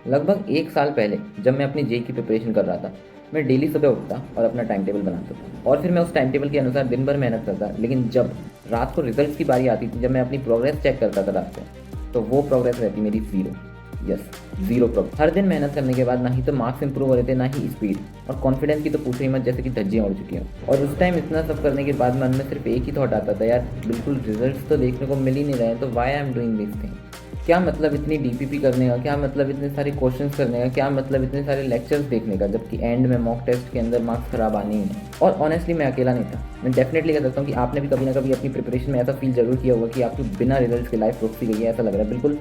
लगभग 1 साल पहले जब मैं अपनी जेई की प्रिपरेशन कर रहा था, मैं डेली सुबह उठता और अपना टाइम टेबल बनाता था और फिर मैं उस टाइम टेबल के अनुसार दिन भर मेहनत करता। लेकिन जब रात को रिजल्ट्स की बारी आती थी, जब मैं अपनी प्रोग्रेस चेक करता था रात को, तो वो प्रोग्रेस रहती मेरी ज़ीरो। Yes, zero progress. हर दिन मेहनत करने के बाद ना ही तो मार्क्स इंप्रूव हो रहे थे, ना ही स्पीड। और कॉन्फिडेंस की तो पूछो ही मत, जैसे कि धज्जियाँ उड़ चुकी हैं। और उस टाइम इतना सब करने के बाद मन में सिर्फ एक ही थॉट आता था, यार बिल्कुल रिजल्ट्स तो देखने को मिल ही नहीं रहे हैं, तो why I am doing this thing. क्या मतलब इतनी डीपीपी करने का, क्या मतलब इतने सारे क्वेश्चंस करने का, क्या मतलब इतने सारे लेक्चर्स देखने का, जबकि एंड में मॉक टेस्ट के अंदर मार्क्स खराब आने ही नहीं। और ऑनेस्टली मैं अकेला नहीं था। मैं डेफिनेटली कह सकता हूँ कि आपने भी कभी ना कभी अपनी प्रिपरेशन में ऐसा फील जरूर किया होगा कि आपकी बिना रिजल्ट्स के लाइफ रुक सी गई है। ऐसा लग रहा है, बिल्कुल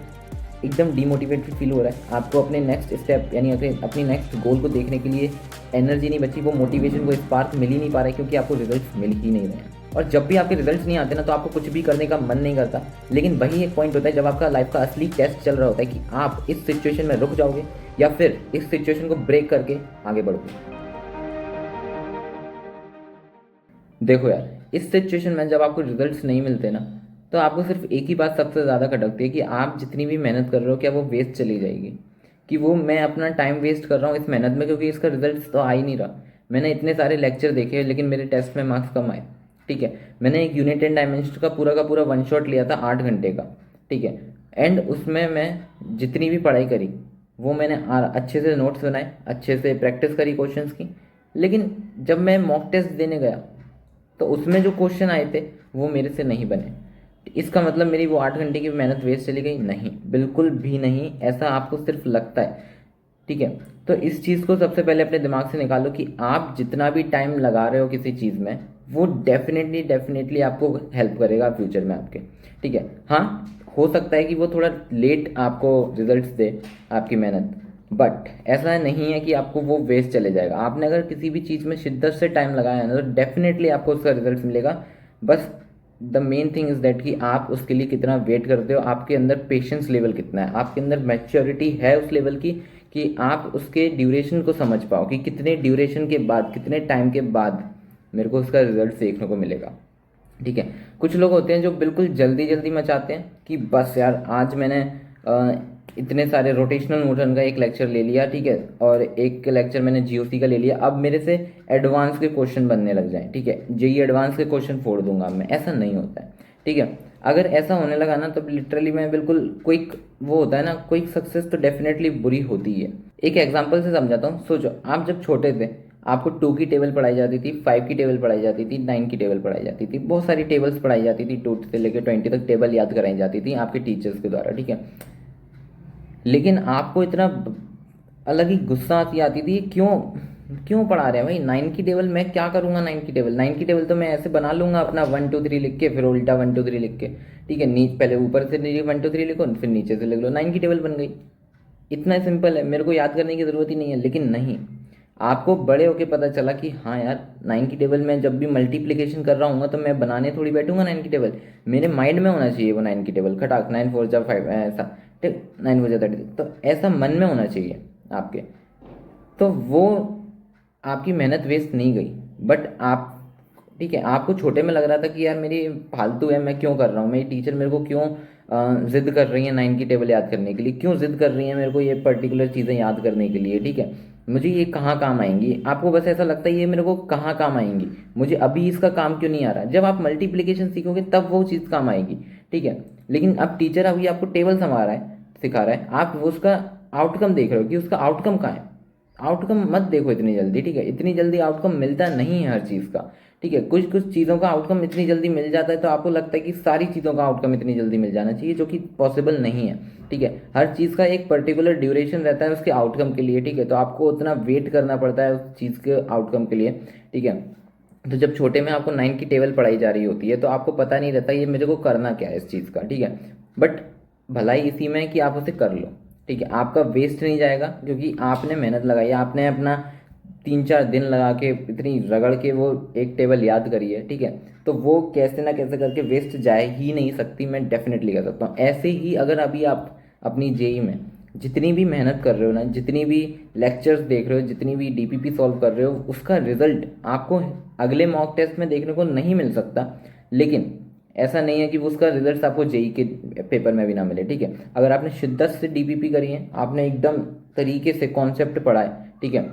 एकदम डीमोटिवेटेड फील हो रहा है आपको। अपने नेक्स्ट स्टेप यानी अपनी नेक्स्ट गोल को देखने के लिए एनर्जी नहीं बची, वो मोटिवेशन, वो स्पार्क मिल ही नहीं पा रहा है, क्योंकि आपको रिजल्ट्स मिल ही नहीं रहे हैं। और जब भी आपके रिजल्ट्स नहीं आते ना, तो आपको कुछ भी करने का मन नहीं करता। लेकिन वही एक पॉइंट होता है जब आपका लाइफ का असली टेस्ट चल रहा होता है कि आप इस सिचुएशन में रुक जाओगे या फिर इस सिचुएशन को ब्रेक करके आगे बढ़ोगे। देखो यार, इस सिचुएशन में जब आपको रिजल्ट्स नहीं मिलते ना, तो आपको सिर्फ एक ही बात सबसे ज़्यादा खटकती है कि आप जितनी भी मेहनत कर रहे हो, क्या वो वेस्ट चली जाएगी। कि वो मैं अपना टाइम वेस्ट कर रहा हूँ इस मेहनत में, क्योंकि इसका रिजल्ट तो आ ही नहीं रहा। मैंने इतने सारे लेक्चर देखे लेकिन मेरे टेस्ट में मार्क्स कम आए। ठीक है, मैंने एक यूनिट एंड डायमेंशन का पूरा वन शॉट लिया था 8 घंटे का। ठीक है, एंड उसमें मैं जितनी भी पढ़ाई करी, वो मैंने अच्छे से नोट्स बनाए, अच्छे से प्रैक्टिस करी क्वेश्चंस की। लेकिन जब मैं मॉक टेस्ट देने गया, तो उसमें जो क्वेश्चन आए थे वो मेरे से नहीं बने। इसका मतलब मेरी वो 8 घंटे की मेहनत वेस्ट चली गई? नहीं, बिल्कुल भी नहीं। ऐसा आपको सिर्फ लगता है। ठीक है, तो इस चीज़ को सबसे पहले अपने दिमाग से निकालो कि आप जितना भी टाइम लगा रहे हो किसी चीज़ में, वो डेफिनेटली डेफिनेटली आपको हेल्प करेगा फ्यूचर में आपके। ठीक है, हाँ, हो सकता है कि वो थोड़ा लेट आपको रिजल्ट्स दे आपकी मेहनत, बट ऐसा नहीं है कि आपको वो वेस्ट चले जाएगा। आपने अगर किसी भी चीज़ में शिद्दत से टाइम लगाया है ना, तो डेफिनेटली आपको उसका रिजल्ट मिलेगा। बस the main thing is that कि आप उसके लिए कितना वेट करते हो, आपके अंदर पेशेंस लेवल कितना है, आपके अंदर मैच्योरिटी है उस लेवल की कि आप उसके ड्यूरेशन को समझ पाओ कि कितने ड्यूरेशन के बाद, कितने टाइम के बाद मेरे को उसका रिजल्ट देखने को मिलेगा। ठीक है, कुछ लोग होते हैं जो बिल्कुल जल्दी जल्दी मचाते हैं कि बस यार आज मैंने इतने सारे रोटेशनल मोशन का एक लेक्चर ले लिया, ठीक है, और एक लेक्चर मैंने जीओसी का ले लिया, अब मेरे से एडवांस के क्वेश्चन बनने लग जाएं। ठीक है, जेई एडवांस के क्वेश्चन फोड़ दूंगा मैं। ऐसा नहीं होता है। ठीक है, अगर ऐसा होने लगा ना, तो लिटरली मैं बिल्कुल क्विक, वो होता है ना क्विक सक्सेस, तो डेफिनेटली बुरी होती है। एक एग्जाम्पल से समझाता हूँ। सोचो, आप जब छोटे थे, आपको 2 की टेबल पढ़ाई जाती थी, 5 की टेबल पढ़ाई जाती थी, 9 की टेबल पढ़ाई जाती थी, बहुत सारी टेबल्स पढ़ाई जाती थी, 2 से लेकर 20 तक टेबल याद कराई जाती थी आपके टीचर्स के द्वारा। ठीक है, लेकिन आपको इतना अलग ही गुस्सा आती आती थी, क्यों क्यों पढ़ा रहे हैं भाई 9 की टेबल? मैं क्या करूंगा 9 की टेबल तो मैं ऐसे बना लूंगा अपना 1 2 3 लिख के, फिर उल्टा 1 2 3 लिख के। ठीक है, पहले ऊपर से 1 2 3 लिखो, फिर नीचे से लिख लो, 9 की टेबल बन गई। इतना सिंपल है, मेरे को याद करने की ज़रूरत ही नहीं है। लेकिन नहीं, आपको बड़े होके पता चला कि हाँ यार, 9 की टेबल में जब भी मल्टीप्लिकेशन कर रहा हूँ तो मैं बनाने थोड़ी बैठूंगा 9 की टेबल। मेरे माइंड में होना चाहिए वो 9 की टेबल, खटाक 9 4 जा 5 ऐसा, ठीक, 9 4 जा 30, तो ऐसा मन में होना चाहिए आपके। तो वो आपकी मेहनत वेस्ट नहीं गई। बट आप, ठीक है, आपको छोटे में लग रहा था कि यार मेरी फालतू है, मैं क्यों कर रहा हूँ, मेरी टीचर मेरे को क्यों जिद कर रही है 9 की टेबल याद करने के लिए, क्यों जिद कर रही है मेरे को ये पर्टिकुलर चीज़ें याद करने के लिए। ठीक है, मुझे ये कहाँ काम आएंगी, आपको बस ऐसा लगता है ये मेरे को कहाँ काम आएंगी, मुझे अभी इसका काम क्यों नहीं आ रहा। जब आप मल्टीप्लिकेशन सीखोगे तब वो चीज़ काम आएगी। ठीक है, लेकिन अब टीचर अभी आपको टेबल सिखा रहा है, आप वो उसका आउटकम देख रहे हो कि उसका आउटकम कहाँ है। आउटकम मत देखो इतनी जल्दी। ठीक है, इतनी जल्दी आउटकम मिलता नहीं है हर चीज़ का। ठीक है, कुछ कुछ चीज़ों का आउटकम इतनी जल्दी मिल जाता है तो आपको लगता है कि सारी चीज़ों का आउटकम इतनी जल्दी मिल जाना चाहिए, जो कि पॉसिबल नहीं है। ठीक है, हर चीज़ का एक पर्टिकुलर ड्यूरेशन रहता है उसके आउटकम के लिए। ठीक है, तो आपको उतना वेट करना पड़ता है उस चीज़ के आउटकम के लिए। ठीक है, तो जब छोटे में आपको 9 की टेबल पढ़ाई जा रही होती है तो आपको पता नहीं रहता ये मेरे को करना क्या है इस चीज़ का। ठीक है, बट भलाई इसी में है कि आप उसे कर लो। ठीक है, आपका वेस्ट नहीं जाएगा, क्योंकि आपने मेहनत लगाई, आपने अपना 3 4 दिन लगा के इतनी रगड़ के वो एक टेबल याद करी है। ठीक है, तो वो कैसे ना कैसे करके वेस्ट जाए ही नहीं सकती, मैं डेफिनेटली कह सकता हूँ। ऐसे ही अगर अभी आप अपनी जेई में जितनी भी मेहनत कर रहे हो ना, जितनी भी लेक्चर्स देख रहे हो, जितनी भी डीपीपी सॉल्व कर रहे हो, उसका रिजल्ट आपको अगले मॉक टेस्ट में देखने को नहीं मिल सकता। लेकिन ऐसा नहीं है कि उसका रिजल्ट आपको जेई के पेपर में भी ना मिले। ठीक है, अगर आपने शिद्दत से डीपीपी करी है, आपने एकदम तरीके से कॉन्सेप्ट पढ़ा है, ठीक है,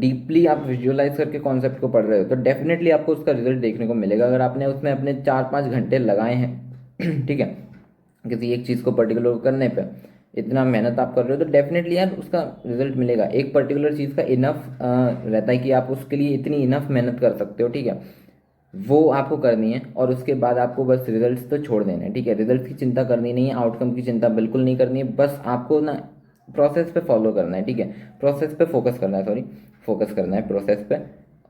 डीपली आप विजुअलाइज करके कॉन्सेप्ट को पढ़ रहे हो, तो डेफिनेटली आपको उसका रिजल्ट देखने को मिलेगा। अगर आपने उसमें अपने 4-5 घंटे लगाए हैं ठीक है, किसी एक चीज़ को पर्टिकुलर करने पे इतना मेहनत आप कर रहे हो, तो डेफिनेटली यार उसका रिजल्ट मिलेगा। एक पर्टिकुलर चीज़ का इनफ रहता है कि आप उसके लिए इतनी इनफ मेहनत कर सकते हो, ठीक है, वो आपको करनी है। और उसके बाद आपको बस रिजल्ट्स तो छोड़ देने हैं, ठीक है, रिजल्ट्स की चिंता करनी नहीं है, आउटकम की चिंता बिल्कुल नहीं करनी है, बस आपको ना प्रोसेस पे फॉलो करना है, ठीक है, प्रोसेस पे फोकस करना है, सॉरी, फोकस करना है प्रोसेस पे,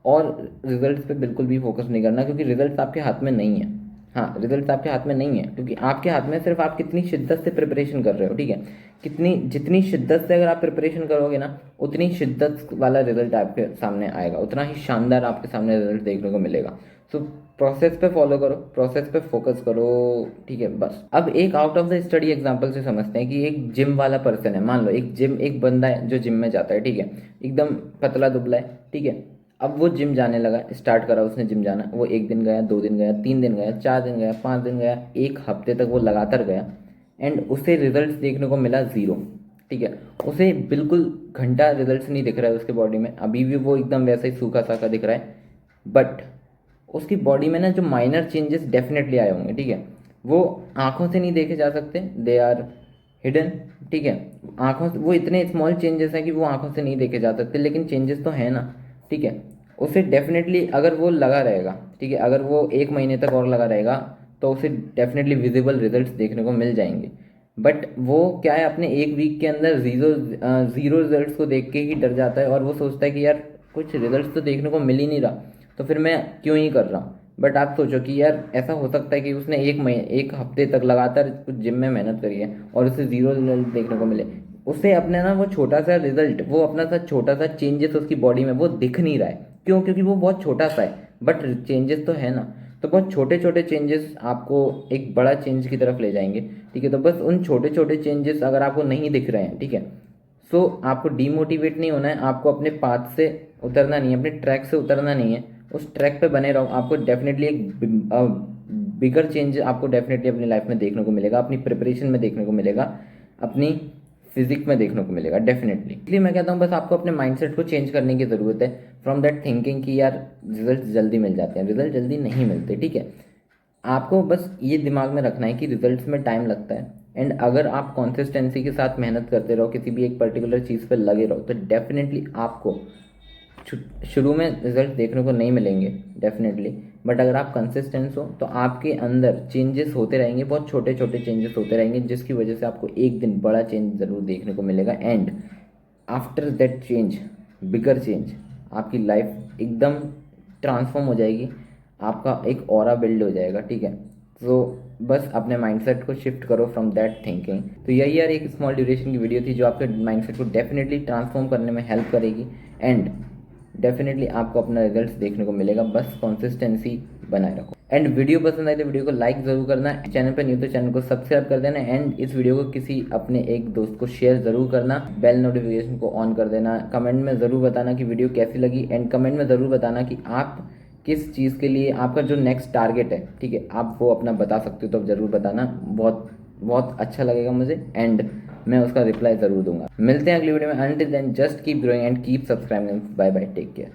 और रिजल्ट्स पे बिल्कुल भी फोकस नहीं करना, क्योंकि रिजल्ट्स आपके हाथ में नहीं है। हाँ, रिजल्ट्स आपके हाथ में नहीं है, क्योंकि आपके हाथ में सिर्फ आप कितनी शिद्दत से प्रिपरेशन कर रहे हो, ठीक है, कितनी जितनी शिद्दत से अगर आप प्रिपरेशन करोगे ना, उतनी शिद्दत वाला रिजल्ट आपके सामने आएगा, उतना ही शानदार आपके सामने रिजल्ट देखने को मिलेगा। सो प्रोसेस पे फॉलो करो, प्रोसेस पे फोकस करो, ठीक है, बस। अब एक out of the study example से समझते हैं कि एक जिम वाला पर्सन है, मान लो एक बंदा है जो जिम में जाता है, ठीक है, एकदम पतला दुबला है, ठीक है, अब वो जिम जाने लगा, स्टार्ट करा उसने जिम जाना, वो 1 दिन गया, 2 दिन गया, 3 दिन गया, 4 दिन गया, 5 दिन गया, 1 हफ्ते तक वो लगातार गया, एंड उसे रिजल्ट्स देखने को मिला 0, ठीक है, उसे बिल्कुल घंटा रिजल्ट्स नहीं दिख रहा है उसके बॉडी में, अभी भी वो एकदम वैसा ही सूखा साखा दिख रहा है, बट उसकी बॉडी में ना जो माइनर चेंजेस डेफिनेटली आए होंगे, ठीक है, वो आंखों से नहीं देखे जा सकते, दे आर हिडन, ठीक है, आंखों से वो इतने स्मॉल चेंजेस हैं कि वो आंखों से नहीं देखे जा सकते, लेकिन चेंजेस तो है ना, ठीक है, उसे डेफिनेटली अगर वो लगा रहेगा, ठीक है, अगर वो 1 महीने तक और लगा रहेगा, तो उसे डेफिनेटली विजिबल रिजल्ट्स देखने को मिल जाएंगे। बट वो क्या है, अपने 1 वीक के अंदर ज़ीरो रिजल्ट्स को देख के ही डर जाता है, और वो सोचता है कि यार कुछ रिजल्ट्स तो देखने को मिल ही नहीं रहा, तो फिर मैं क्यों ही कर रहा हूँ। बट आप सोचो कि यार ऐसा हो सकता है कि उसने 1 हफ्ते तक लगातार कुछ जिम में मेहनत करी है और उसे 0 रिजल्ट देखने को मिले, उसे अपने ना वो छोटा सा रिजल्ट, वो अपना सा छोटा सा चेंजेस उसकी बॉडी में वो दिख नहीं रहा है, क्यों, क्योंकि वो बहुत छोटा सा है, बट चेंजेस तो है ना। तो बहुत छोटे छोटे चेंजेस आपको एक बड़ा चेंज की तरफ ले जाएंगे, ठीक है, तो बस उन छोटे छोटे चेंजेस अगर आपको नहीं दिख रहे हैं, ठीक है, सो आपको डीमोटिवेट नहीं होना है, आपको अपने पाथ से उतरना नहीं है, अपने ट्रैक से उतरना नहीं है, उस ट्रैक पे बने रहो, आपको डेफिनेटली एक बिगर चेंज आपको डेफिनेटली अपनी लाइफ में देखने को मिलेगा, अपनी प्रिपरेशन में देखने को मिलेगा, अपनी फिजिक्स में देखने को मिलेगा डेफिनेटली। इसलिए मैं कहता हूँ बस आपको अपने माइंडसेट को चेंज करने की ज़रूरत है, फ्रॉम दैट थिंकिंग कि यार रिजल्ट जल्दी मिल जाते हैं, रिजल्ट जल्दी नहीं मिलते, ठीक है, आपको बस ये दिमाग में रखना है कि रिजल्ट्स में टाइम लगता है, एंड अगर आप कंसिस्टेंसी के साथ मेहनत करते रहो, किसी भी एक पर्टिकुलर चीज़ पर लगे रहो, तो डेफिनेटली आपको शुरू में रिजल्ट देखने को नहीं मिलेंगे डेफिनेटली, बट अगर आप कंसिस्टेंस हो तो आपके अंदर चेंजेस होते रहेंगे, बहुत छोटे छोटे चेंजेस होते रहेंगे, जिसकी वजह से आपको एक दिन बड़ा चेंज ज़रूर देखने को मिलेगा, and after that change, bigger change, आपकी लाइफ एकदम ट्रांसफॉर्म हो जाएगी, आपका एक ऑरा बिल्ड हो जाएगा, ठीक है। तो बस अपने माइंडसेट को शिफ्ट करो फ्रॉम दैट थिंकिंग। तो यही यार एक स्मॉल ड्यूरेशन की वीडियो थी जो आपके माइंडसेट को डेफिनेटली ट्रांसफॉर्म करने में हेल्प करेगी, एंड डेफिनेटली आपको अपना रिजल्ट्स देखने को मिलेगा, बस कंसिस्टेंसी बनाए रखो। एंड वीडियो पसंद आए तो वीडियो को लाइक ज़रूर करना, चैनल पर न्यू तो चैनल को सब्सक्राइब कर देना, एंड इस वीडियो को किसी अपने एक दोस्त को शेयर ज़रूर करना, बेल नोटिफिकेशन को ऑन कर देना, कमेंट में ज़रूर बताना कि वीडियो कैसी लगी, एंड कमेंट में ज़रूर बताना कि आप किस चीज़ के लिए आपका जो नेक्स्ट टारगेट है, ठीक है, आप वो अपना बता सकते हो, तो ज़रूर बताना, बहुत बहुत अच्छा लगेगा मुझे, एंड मैं उसका रिप्लाई ज़रूर दूंगा। मिलते हैं अगली वीडियो में, until then just keep growing and keep subscribing, bye bye, take care.